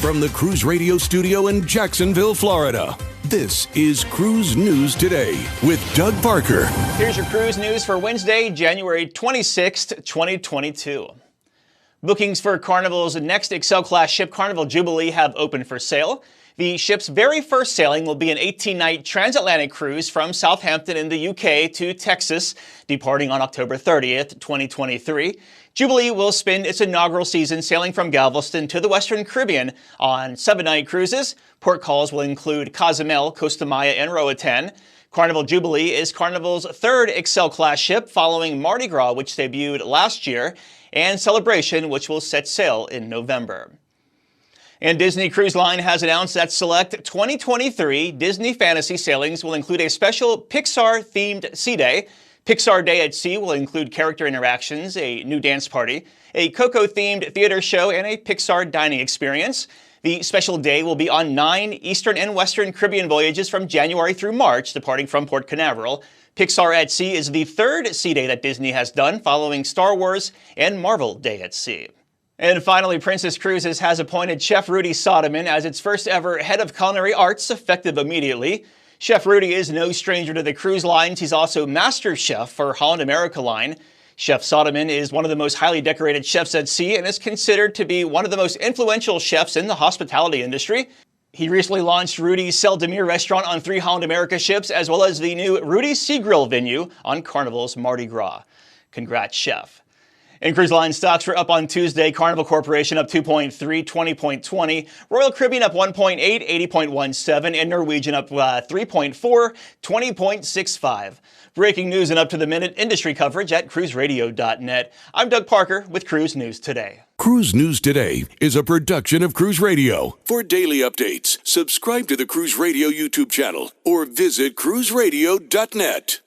From the Cruise Radio studio in Jacksonville, Florida, this is Cruise News Today with Doug Parker. Here's your cruise news for Wednesday, January 26th, 2022. Bookings for Carnival's next Excel-class ship, Carnival Jubilee, have opened for sale. The ship's very first sailing will be an 18-night transatlantic cruise from Southampton in the UK to Texas, departing on October 30th, 2023. Jubilee will spend its inaugural season sailing from Galveston to the Western Caribbean on 7-night cruises. Port calls will include Cozumel, Costa Maya, and Roatan. Carnival Jubilee is Carnival's third Excel-class ship following Mardi Gras, which debuted last year, and Celebration, which will set sail in November. And Disney Cruise Line has announced that select 2023 Disney Fantasy sailings will include a special Pixar-themed Sea Day. Pixar Day at Sea will include character interactions, a new dance party, a Coco-themed theater show, and a Pixar dining experience. The special day will be on 9 Eastern and Western Caribbean voyages from January through March, departing from Port Canaveral. Pixar at Sea is the third sea day that Disney has done, following Star Wars and Marvel Day at Sea. And finally, Princess Cruises has appointed Chef Rudi Sodamin as its first ever head of culinary arts, effective immediately. Chef Rudi is no stranger to the cruise lines. He's also master chef for Holland America Line. Chef Sodamin is one of the most highly decorated chefs at sea and is considered to be one of the most influential chefs in the hospitality industry. He recently launched Rudi's Celle de Mer restaurant on 3 Holland America ships, as well as the new Rudi's Sea Grill venue on Carnival's Mardi Gras. Congrats, Chef. And cruise line stocks were up on Tuesday. Carnival Corporation up 2.3, 20.20. Royal Caribbean up 1.8, 80.17. And Norwegian up 3.4, 20.65. Breaking news and up-to-the-minute industry coverage at cruiseradio.net. I'm Doug Parker with Cruise News Today. Cruise News Today is a production of Cruise Radio. For daily updates, subscribe to the Cruise Radio YouTube channel or visit cruiseradio.net.